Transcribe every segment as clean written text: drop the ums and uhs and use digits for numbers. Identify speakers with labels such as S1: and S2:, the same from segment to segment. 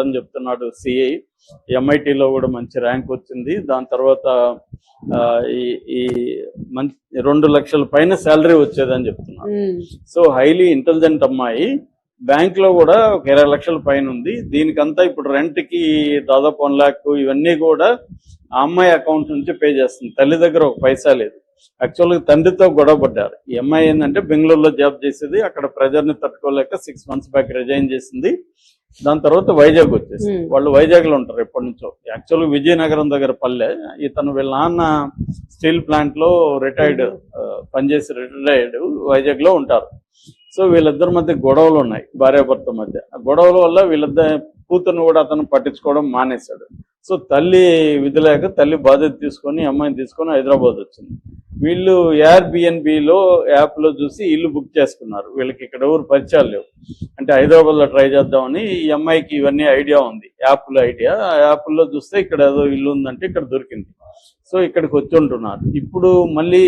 S1: అని చెప్తున్నాడు CI. MIT లో కూడా మంచి ర్యాంక్ వచ్చింది. దాని తర్వాత ఈ మంచి 2 లక్షల పైన శాలరీ వచ్చేదని చెప్తున్నాడు. సో హైలీ ఇంటెలిజెంట్ అమ్మాయి. బ్యాంక్ లో కూడా ఒక 20 లక్షల పైన ఉంది. దీనికంతా ఇప్పుడు రెంట్ కి దాదాపు 1 lakh ఇవన్నీ కూడా ఆ అమ్మాయి అకౌంట్ నుంచి పే చేస్తుంది. తల్లి దగ్గర ఒక పైసా లేదు. యాక్చువల్గా తండ్రితో గొడవ పడ్డారు. ఈ అమ్మాయి ఏంటంటే బెంగళూరులో జాబ్ చేసేది. అక్కడ ప్రెజర్ని తట్టుకోలేక 6 months బ్యాక్ రిజైన్ చేసింది. దాని తర్వాత వైజాగ్ వచ్చేసి వాళ్ళు వైజాగ్ లో ఉంటారు ఎప్పటి నుంచో. యాక్చువల్గా విజయనగరం దగ్గర పల్లె. ఇతను వీళ్ళ నాన్న స్టీల్ ప్లాంట్ లో రిటైర్డ్ పనిచేసి రిటైర్డ్ వైజాగ్ లో ఉంటారు. సో వీళ్ళిద్దరి మధ్య గొడవలు ఉన్నాయి, భార్యాభర్త మధ్య. ఆ గొడవల వల్ల వీళ్ళిద్దరు కూతురుని కూడా అతను పట్టించుకోవడం మానేశాడు. సో తల్లి విధి లేక తల్లి బాధ్యత తీసుకొని అమ్మాయిని తీసుకొని హైదరాబాద్ వచ్చింది. వీళ్ళు Airbnb-లో యాప్లో చూసి ఇల్లు బుక్ చేసుకున్నారు. వీళ్ళకి ఇక్కడ ఎవరు పరిచయాలు లేవు. అంటే హైదరాబాద్లో ట్రై చేద్దామని ఈ అమ్మాయికి ఇవన్నీ ఐడియా ఉంది, యాప్లో ఐడియా. ఆ యాప్లో చూస్తే ఇక్కడ ఏదో ఇల్లు ఉందంటే ఇక్కడ దొరికింది. సో ఇక్కడికి వచ్చి ఉంటున్నారు. ఇప్పుడు మళ్ళీ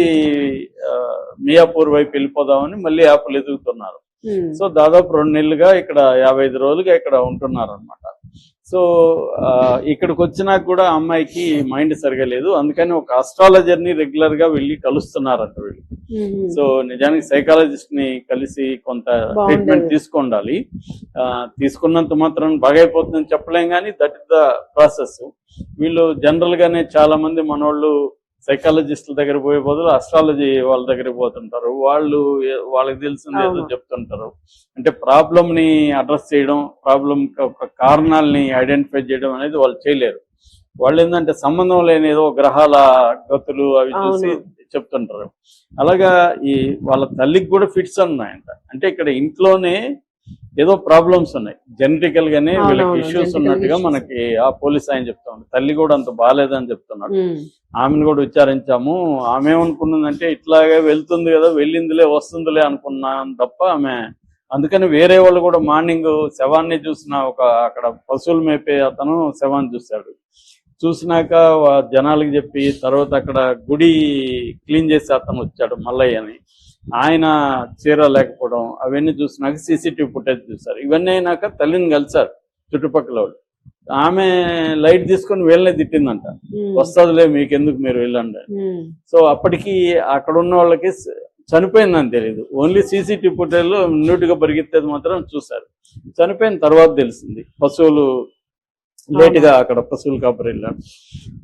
S1: మియాపూర్ వైపు వెళ్ళిపోదామని మళ్ళీ యాప్లు ఎదుగుతున్నారు. సో దాదాపు 2 నెలలుగా ఇక్కడ 55 రోజులుగా ఇక్కడ ఉంటున్నారు అనమాట. సో ఇక్కడికి వచ్చినాక కూడా అమ్మాయికి మైండ్ సరిగా లేదు. అందుకని ఒక అస్ట్రాలజర్ని రెగ్యులర్ గా వెళ్ళి కలుస్తున్నారంట వీళ్ళు. సో నిజానికి సైకాలజిస్ట్ ని కలిసి కొంత ట్రీట్మెంట్ తీసుకుండాలి. తీసుకున్నంత మాత్రం బాగా అయిపోతుందని చెప్పలేం, కానీ దట్ ఇస్ ద ప్రాసెస్. వీళ్ళు జనరల్ గానే చాలా మంది మనోళ్ళు సైకాలజిస్టుల దగ్గర పోయే బదులు అస్ట్రాలజీ వాళ్ళ దగ్గర పోతుంటారు. వాళ్ళకి తెలిసింది ఏదో చెప్తుంటారు. అంటే ప్రాబ్లం ని అడ్రస్ చేయడం, ప్రాబ్లం ఒక కారణాలని ఐడెంటిఫై చేయడం అనేది వాళ్ళు చేయలేరు. వాళ్ళు ఏంటంటే సంబంధం లేని ఏదో గ్రహాల గతులు అవి చూసి చెప్తుంటారు. అలాగా ఈ వాళ్ళ తల్లికి కూడా ఫిట్స్ ఉన్నాయంట. అంటే ఇక్కడ ఇంట్లోనే ఏదో ప్రాబ్లమ్స్ ఉన్నాయి, జెనెటికల్ గానే వీళ్ళకి ఇష్యూస్ ఉన్నట్టుగా మనకి ఆ పోలీస్ ఆయన చెప్తా ఉన్నాడు. తల్లి కూడా అంత బాగాలేదని చెప్తున్నాడు. ఆమెను కూడా విచారించాము. ఆమె ఏమనుకున్నదంటే ఇట్లాగే వెళ్తుంది కదా, వెళ్ళిందిలే వస్తుందిలే అనుకున్నాను తప్ప ఆమె. అందుకని వేరే వాళ్ళు కూడా మార్నింగ్ శవాన్ని చూసిన అక్కడ పశువులు మేపే అతను శవాన్ని చూశాడు. చూసినాక జనాలకి చెప్పి తర్వాత అక్కడ గుడి క్లీన్ చేసి అతను వచ్చాడు మల్లయ్య అని. ఆయన చీర లేకపోవడం అవన్నీ చూసినాక CCTV ఫుటేజ్ చూశారు. ఇవన్నీ అయినాక తల్లిని కలిసారు చుట్టుపక్కల వాళ్ళు. ఆమె లైట్ తీసుకొని వీళ్ళనే తిట్టిందంట, వస్తుందిలే మీకెందుకు మీరు వెళ్ళండి. సో అప్పటికి అక్కడ ఉన్న వాళ్ళకి చనిపోయిందని తెలియదు. ఓన్లీ CCTV ఫుటేజ్లో న్యూట్గా పరిగెత్తేది మాత్రం చూశారు. చనిపోయిన తర్వాత తెలిసింది. పశువులు లేటుగా అక్కడ పశువులు కాపరి వెళ్ళాడు.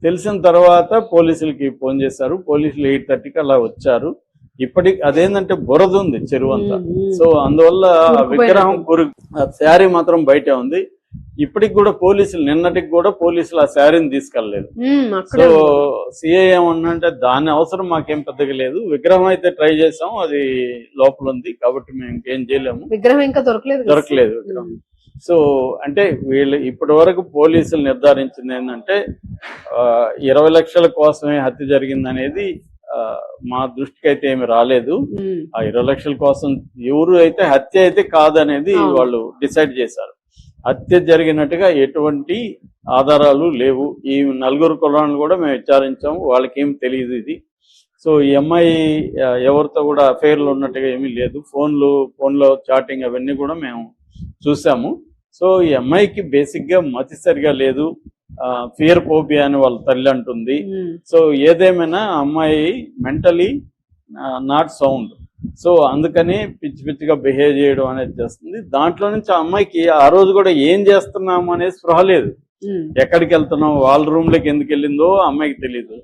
S1: తెలిసిన తర్వాత పోలీసులకి ఫోన్ చేశారు. పోలీసులు 8:30కి అలా వచ్చారు. ఇప్పటికి అదేంటంటే బురద ఉంది చెరువు అంతా. సో అందువల్ల విగ్రహం శారీ మాత్రం బయటే ఉంది. ఇప్పటికి కూడా పోలీసులు, నిన్నటికి కూడా పోలీసులు ఆ శారీని తీసుకెళ్లలేదు. సో సిఐ ఏమన్నంటే దాని అవసరం మాకేం పెద్దగా లేదు, విగ్రహం అయితే ట్రై చేసాం, అది లోపల ఉంది కాబట్టి మేము ఇంకేం చేయలేము, విగ్రహం ఇంకా దొరకలేదు విగ్రహం. సో అంటే వీళ్ళు ఇప్పటి వరకు పోలీసులు నిర్ధారించింది ఏంటంటే 20 లక్షల కోసమే హత్య జరిగింది అనేది మా దృష్టికి అయితే ఏమి రాలేదు. ఆ 20 లక్షల కోసం ఎవరు అయితే హత్య అయితే కాదనేది వాళ్ళు డిసైడ్ చేశారు. హత్య జరిగినట్టుగా ఎటువంటి ఆధారాలు లేవు. ఈ 4 కులాలను కూడా మేము విచారించాము, వాళ్ళకి ఏం తెలియదు ఇది. సో ఈ అమ్మాయి ఎవరితో కూడా అఫైర్లు ఉన్నట్టుగా ఏమీ లేదు. ఫోన్లో చాటింగ్ అవన్నీ కూడా మేము చూసాము. సో ఈ అమ్మాయికి బేసిక్ గా మతి సరిగా లేదు, ఫియర్ ఫోబియా అని వాళ్ళ తల్లి అంటుంది. సో ఏదేమైనా అమ్మాయి మెంటలీ నాట్ సౌండ్. సో అందుకని పిచ్చి పిచ్చిగా బిహేవ్ చేయడం అనేది చేస్తుంది. దాంట్లో నుంచి ఆ అమ్మాయికి ఆ రోజు కూడా ఏం చేస్తున్నాము అనేది స్పృహ లేదు. ఎక్కడికి వెళ్తున్నాం, వాళ్ళ రూమ్ లోకి ఎందుకు వెళ్ళిందో అమ్మాయికి తెలియదు,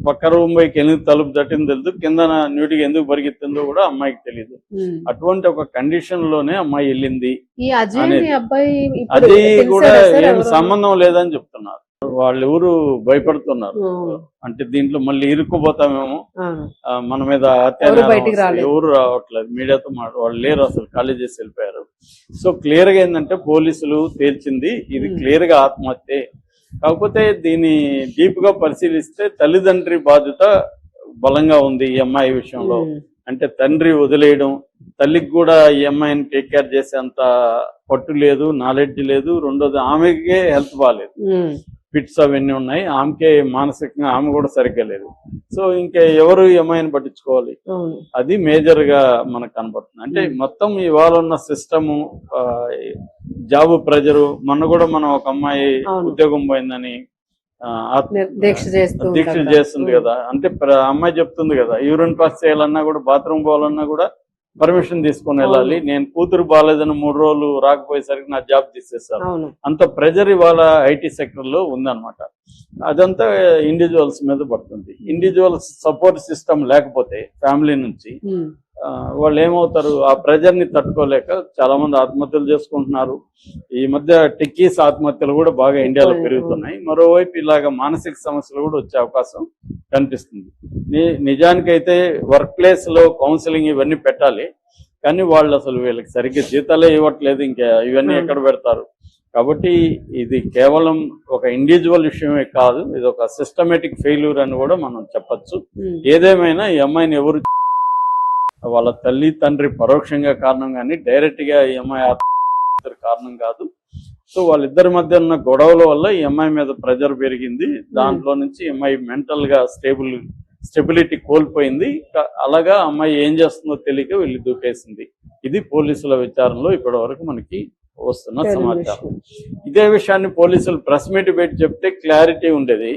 S1: పక్క రూమ్ పైకి ఎందుకు తలుపు తట్టిందో తెలియదు, కింద న్యూటికి ఎందుకు పరిగెత్తిందో కూడా అమ్మాయికి తెలియదు. అటువంటి ఒక కండిషన్ లోనే అమ్మాయి వెళ్ళింది. అది కూడా ఏం సంబంధం లేదని చెప్తున్నారు. వాళ్ళు ఎవరు భయపడుతున్నారు, అంటే దీంట్లో మళ్ళీ ఇరుక్కుపోతామేమో, మన మీద ఎవరు రావట్లేదు, మీడియాతో వాళ్ళు లేరు, అసలు ఖాళీ చేసి వెళ్ళిపోయారు. సో క్లియర్ గా ఏంటంటే పోలీసులు తేల్చింది ఇది క్లియర్ గా ఆత్మహత్య. కాకపోతే దీన్ని డీప్ గా పరిశీలిస్తే తల్లిదండ్రి బాధ్యత బలంగా ఉంది ఈ అమ్మాయి విషయంలో. అంటే తండ్రి వదిలేయడం, తల్లికి కూడా ఈ అమ్మాయిని టేక్ కేర్ చేసేంత పట్టు లేదు, నాలెడ్జ్ లేదు. రెండోది ఆమెకే హెల్త్ బాగాలేదు, ఫిట్స్ అవన్నీ ఉన్నాయి, ఆమెకే మానసికంగా ఆమె కూడా సరిగ్గా లేదు. సో ఇంకా ఎవరు ఈ అమ్మాయిని పట్టించుకోవాలి, అది మేజర్ గా మనకు కనపడుతుంది. అంటే మొత్తం ఇవాళ ఉన్న సిస్టము జాబ్ ప్రెజరు. మొన్న కూడా మనం ఒక అమ్మాయి
S2: అవును.
S1: ఉద్యోగం పోయిందని
S2: దీక్ష
S1: దీక్ష చేస్తుంది కదా. అంటే అమ్మాయి చెప్తుంది కదా, యూరిన్ పాస్ చేయాలన్నా కూడా, బాత్రూమ్ పోవాలన్నా కూడా పర్మిషన్ తీసుకొని వెళ్ళాలి. నేను కూతురు బాగాలేదని 3 రోజులు రాకపోయేసరికి నా జాబ్ తీసేస్తారు. అంత ప్రెజర్ ఇవాళ ఐటీ సెక్టర్ లో ఉందన్నమాట. అదంతా ఇండివిజువల్స్ మీద పడుతుంది. ఇండివిజువల్స్ సపోర్ట్ సిస్టమ్ లేకపోతే ఫ్యామిలీ నుంచి వాళ్ళు ఏమవుతారు, ఆ ప్రెజర్ ని తట్టుకోలేక చాలా మంది ఆత్మహత్యలు చేసుకుంటున్నారు. ఈ మధ్య టెక్కీస్ ఆత్మహత్యలు కూడా బాగా ఇండియాలో పెరుగుతున్నాయి. మరోవైపు ఇలాగ మానసిక సమస్యలు కూడా వచ్చే అవకాశం కనిపిస్తుంది. నిజానికైతే వర్క్ ప్లేస్ లో కౌన్సిలింగ్ ఇవన్నీ పెట్టాలి, కానీ వాళ్ళు అసలు వీళ్ళకి సరిగ్గా జీతాలే ఇవ్వట్లేదు, ఇంకా ఇవన్నీ ఎక్కడ పెడతారు. కాబట్టి ఇది కేవలం ఒక ఇండివిజువల్ విషయమే కాదు, ఇది ఒక సిస్టమేటిక్ ఫెయిల్యూర్ అని కూడా మనం చెప్పచ్చు. ఏదేమైనా ఈ అమ్మాయిని ఎవరు, వాళ్ళ తల్లి తండ్రి పరోక్షంగా కారణం, కానీ డైరెక్ట్ గా ఈ అమ్మాయి కారణం కాదు. సో వాళ్ళిద్దరి మధ్య ఉన్న గొడవల వల్ల ఈ అమ్మాయి మీద ప్రెజర్ పెరిగింది. దాంట్లో నుంచి ఈ అమ్మాయి మెంటల్ గా స్టెబిలిటీ కోల్పోయింది. అలాగా అమ్మాయి ఏం చేస్తుందో తెలియక వెళ్ళి దూకేసింది. ఇది పోలీసుల విచారణలో ఇప్పటి వరకు మనకి వస్తున్న సమాచారం. ఇదే విషయాన్ని పోలీసులు ప్రెస్ మీట్ పెట్టి చెప్తే క్లారిటీ ఉండేది,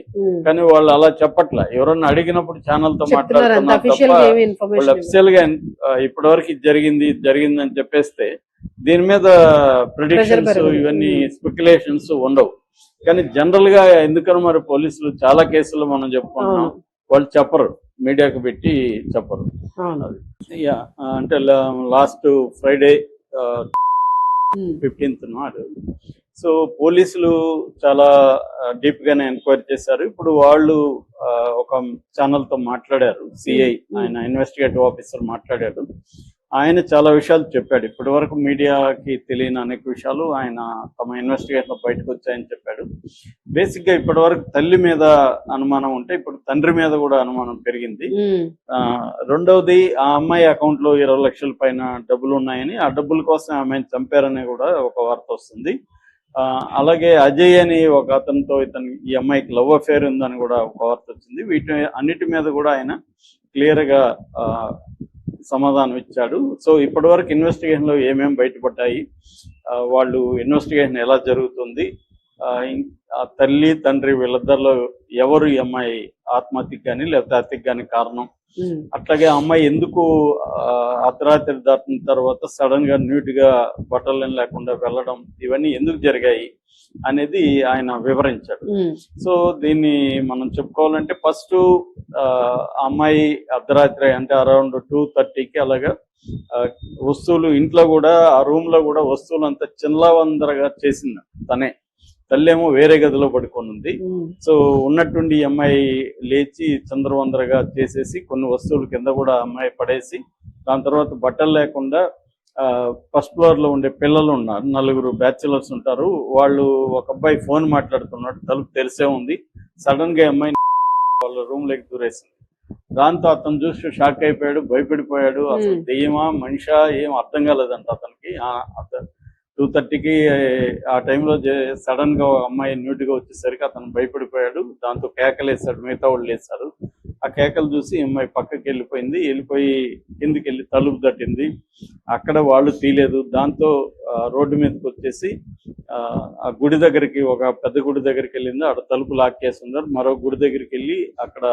S1: కానీ వాళ్ళు అలా చెప్పట్లా. ఎవరన్నా అడిగినప్పుడు ఛానల్ తో మాట్లాడుతున్నారు తప్ప వాళ్ళు అఫీషియల్ గా ఇప్పటి వరకు ఇది జరిగింది అని చెప్పేస్తే దీని మీద ప్రిడిక్షన్స్ ఇవన్నీ స్పెక్యులేషన్స్ ఉండవు. కానీ జనరల్ గా ఎందుకని మరి పోలీసులు చాలా కేసులు మనం చెప్పుకుంటున్నాం, వాళ్ళు చెప్పరు, మీడియాకు పెట్టి చెప్పరు. అంటే లాస్ట్ ఫ్రైడే 15th నాడు సో పోలీసులు చాలా డీప్ గానే ఎంక్వైరీ చేశారు. ఇప్పుడు వాళ్ళు ఒక ఛానల్ తో మాట్లాడారు, సిఐ ఆయన ఇన్వెస్టిగేటివ్ ఆఫీసర్ మాట్లాడాడు. ఆయన చాలా విషయాలు చెప్పాడు. ఇప్పటి వరకు మీడియాకి తెలియని అనేక విషయాలు ఆయన తమ ఇన్వెస్టిగేషన్ లో బయటకు వచ్చాయని చెప్పాడు. బేసిక్ గా ఇప్పటి వరకు తల్లి మీద అనుమానం ఉంటే ఇప్పుడు తండ్రి మీద కూడా అనుమానం పెరిగింది. రెండవది, ఆ అమ్మాయి అకౌంట్ లో 20 లక్షల పైన డబ్బులు ఉన్నాయని, ఆ డబ్బుల కోసం ఆమెను చంపారని కూడా ఒక వార్త వస్తుంది. అలాగే అజయ్ అని ఒక అతనితో ఈ అమ్మాయికి లవ్ అఫేర్ ఉందని కూడా ఒక వార్త వచ్చింది. వీటి అన్నిటి మీద కూడా ఆయన క్లియర్ గా సమాధానం ఇచ్చాడు. సో ఇప్పటి వరకు ఇన్వెస్టిగేషన్ లో ఏమేమి బయటపడ్డాయి, వాళ్ళు ఇన్వెస్టిగేషన్ ఎలా జరుగుతుంది, ఆ తల్లి తండ్రి వీళ్ళిద్దరిలో ఎవరు ఈ అమ్మాయి ఆత్మహత్యకి కానీ లేకపోతే హత్యకి కానీ కారణం, అట్లాగే అమ్మాయి ఎందుకు అర్ధరాత్రి దాటిన తర్వాత సడన్ గా న్యూట్ గా బట్టలు లేకుండా వెళ్ళడం, ఇవన్నీ ఎందుకు జరిగాయి అనేది ఆయన వివరించాడు. సో దీన్ని మనం చెప్పుకోవాలంటే ఫస్ట్ అమ్మాయి అర్ధరాత్రి అంటే అరౌండ్ 2:30కి అలాగా వస్తువులు ఇంట్లో కూడా, ఆ రూమ్ లో కూడా వస్తువులు అంతా చిల్లవందరగా చేసింది తనే. తల్లేమో వేరే గదిలో పడుకొని ఉంది. సో ఉన్నట్టుండి ఈ అమ్మాయి లేచి చంద్రవందరగా చేసేసి కొన్ని వస్తువులు కింద కూడా అమ్మాయి పడేసి, దాని తర్వాత బట్టలు లేకుండా ఫస్ట్ ఫ్లోర్ లో ఉండే పిల్లలు ఉన్నారు, 4 బ్యాచులర్స్ ఉంటారు. వాళ్ళు ఒక అబ్బాయి ఫోన్ మాట్లాడుతున్నాడు, తలుపు తెరిసే ఉంది. సడన్ గా అమ్మాయి వాళ్ళ రూమ్ లోకి దూరేసింది. దాంతో అతను చూసి షాక్ అయిపోయాడు, భయపడిపోయాడు. అసలు దెయ్యమా మనిషా ఏం అర్థం కాలేదంట అతనికి. 2:30కి ఆ టైంలో సడన్ గా అమ్మాయి న్యూట్ గా వచ్చేసరికి అతను భయపడిపోయాడు. దాంతో కేకలు వేసాడు, మిగతా వాళ్ళు వేశారు. ఆ కేకలు చూసి అమ్మాయి పక్కకి వెళ్ళిపోయి కిందికి వెళ్ళి తలుపు తట్టింది. అక్కడ వాళ్ళు తీయలేదు. దాంతో రోడ్డు మీదకి వచ్చేసి ఆ గుడి దగ్గరికి, ఒక పెద్ద గుడి దగ్గరికి వెళ్ళింది. అక్కడ తలుపు లాక్ చేసి ఉన్నారు. మరో గుడి దగ్గరికి వెళ్ళి అక్కడ